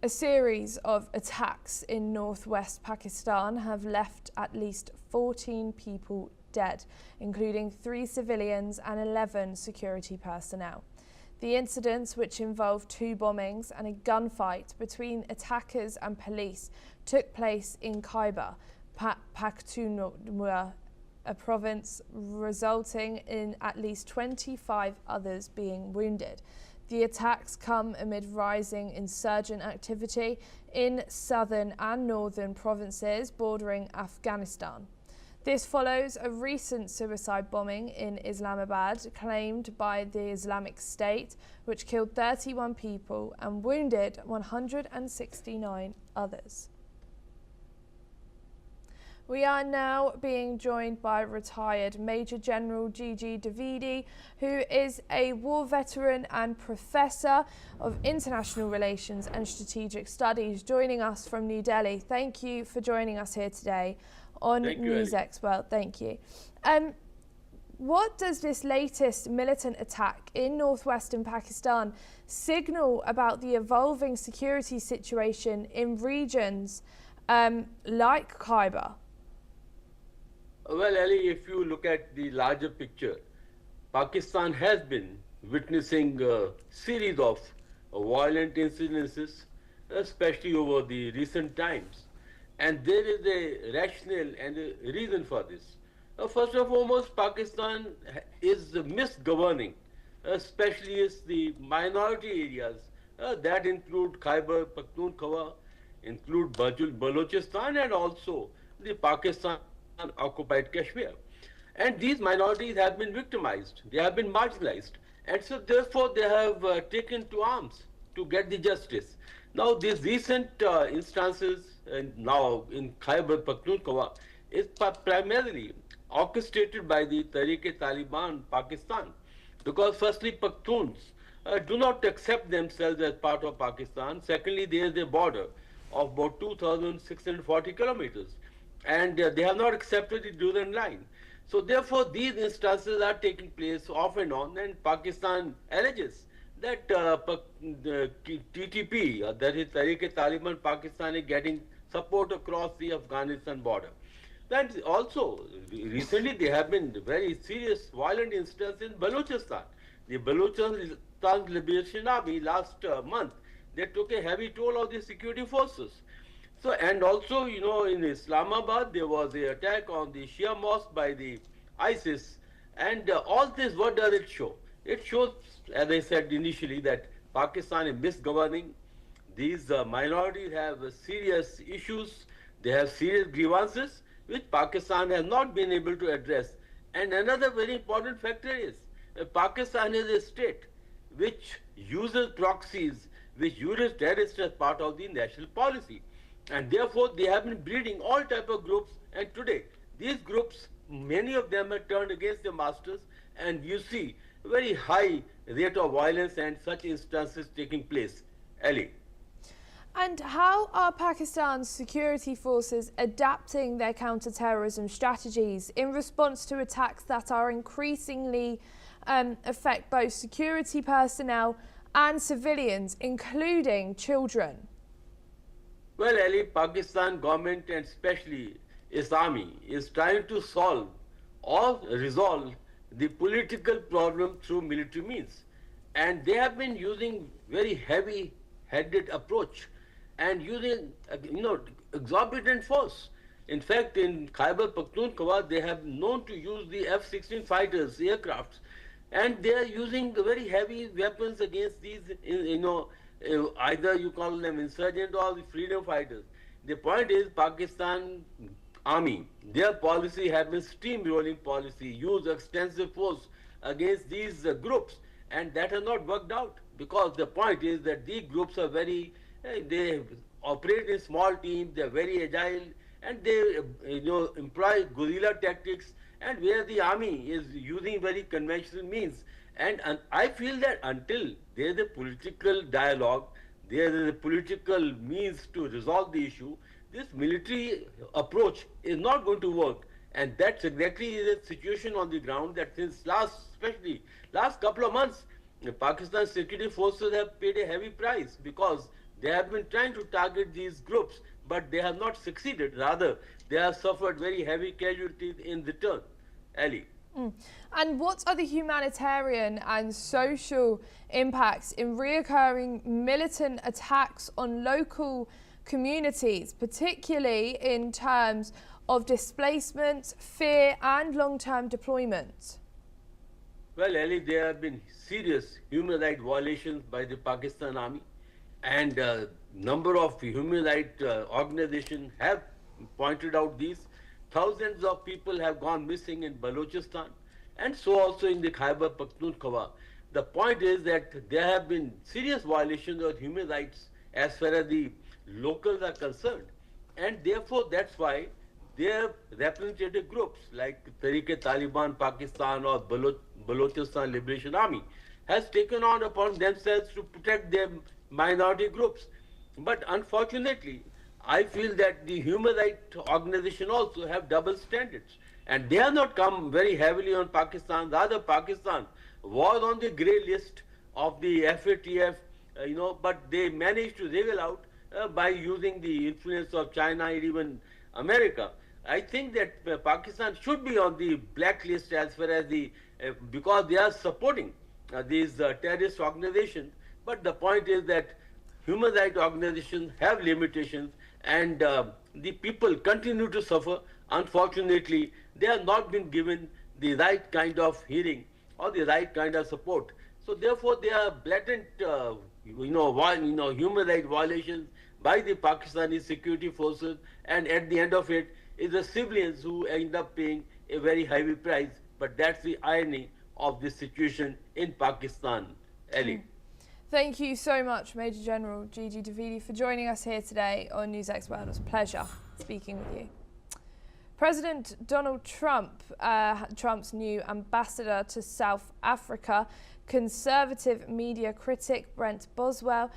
A series of attacks in northwest Pakistan have left at least 14 people dead, including 3 civilians and 11 security personnel. The incidents, which involved 2 bombings and a gunfight between attackers and police, took place in Khyber, Pakhtunkhwa, a province, resulting in at least 25 others being wounded. The attacks come amid rising insurgent activity in southern and northern provinces bordering Afghanistan. This follows a recent suicide bombing in Islamabad claimed by the Islamic State, which killed 31 people and wounded 169 others. We are now being joined by retired Major General Gigi Davidi, who is a war veteran and Professor of International Relations and Strategic Studies, joining us from New Delhi. Thank you for joining us here today on NewsX World. Thank you. What does this latest militant attack in northwestern Pakistan signal about the evolving security situation in regions like Khyber? Well, Ali, if you look at the larger picture, Pakistan has been witnessing a series of violent incidences, especially over the recent times. And there is a rationale and a reason for this. First and foremost, Pakistan is misgoverning, especially as the minority areas that include Khyber, Pakhtunkhwa, include Balochistan, and also the Pakistan occupied Kashmir. And these minorities have been victimized, they have been marginalized, and so therefore they have taken to arms to get the justice. Now these recent instances now in Khyber Pakhtunkhwa is primarily orchestrated by the Tehreek-e-Taliban Pakistan, because firstly Pakhtuns do not accept themselves as part of Pakistan. Secondly, there is a border of about 2,640 kilometers, and they have not accepted the Durand line. So therefore these instances are taking place off and on, and Pakistan alleges that the TTP, that is Tehreek-e-Taliban Pakistan, is getting support across the Afghanistan border. Then also recently there have been very serious violent incidents in Balochistan. The Balochistan Liberation Army last month, they took a heavy toll of the security forces. So, and also, you know, in Islamabad, there was an attack on the Shia mosque by the ISIS. And all this, what does it show? It shows, as I said initially, that Pakistan is misgoverning. These minorities have serious issues. They have serious grievances, which Pakistan has not been able to address. And another very important factor is Pakistan is a state which uses proxies, which uses terrorists as part of the national policy. And therefore, they have been breeding all type of groups. And today, these groups, many of them are turned against their masters. And you see a very high rate of violence and such instances taking place. Ali. And how are Pakistan's security forces adapting their counter-terrorism strategies in response to attacks that are increasingly affect both security personnel and civilians, including children? Well, Ali, Pakistan government and especially its army is trying to solve or resolve the political problem through military means. And they have been using very heavy-handed approach and using, exorbitant force. In fact, in Khyber Pakhtunkhwa, they have known to use the F-16 fighters, aircrafts, and they are using very heavy weapons against these, either you call them insurgent or the freedom fighters. The point is, Pakistan army, their policy has been steamrolling policy, use extensive force against these groups, and that has not worked out, because the point is that these groups are very, they operate in small teams, they are very agile, and they employ guerrilla tactics, and where the army is using very conventional means. And I feel that until there is a political dialogue, there is a political means to resolve the issue, this military approach is not going to work. And that's exactly the situation on the ground, that since especially last couple of months, the Pakistan security forces have paid a heavy price, because They have been trying to target these groups, but they have not succeeded. Rather, they have suffered very heavy casualties in return. Ali. And what are the humanitarian and social impacts in reoccurring militant attacks on local communities, particularly in terms of displacement, fear and long-term deployment? Well, Ali, there have been serious human rights violations by the Pakistan Army, and number of human rights organizations have pointed out these. Thousands of people have gone missing in Balochistan, and so also in the Khyber Pakhtunkhwa. The point is that there have been serious violations of human rights as far as the locals are concerned, and therefore that's why their representative groups like Tariq-e-Taliban Pakistan or Balochistan Liberation Army has taken on upon themselves to protect their minority groups. But unfortunately, I feel that the human rights organization also have double standards, and they have not come very heavily on Pakistan. Rather, Pakistan was on the grey list of the FATF, but they managed to wriggle out by using the influence of China and even America. I think that Pakistan should be on the blacklist as far as because they are supporting these terrorist organizations. But the point is that human rights organizations have limitations, and the people continue to suffer. Unfortunately, they have not been given the right kind of hearing or the right kind of support. So therefore, there are blatant, human rights violations by the Pakistani security forces, and at the end of it is the civilians who end up paying a very heavy price. But that's the irony of this situation in Pakistan, Ali. Thank you so much, Major General Gigi Davidi, for joining us here today on NewsX World. It was a pleasure speaking with you. President Donald Trump, Trump's new ambassador to South Africa, conservative media critic Brent Boswell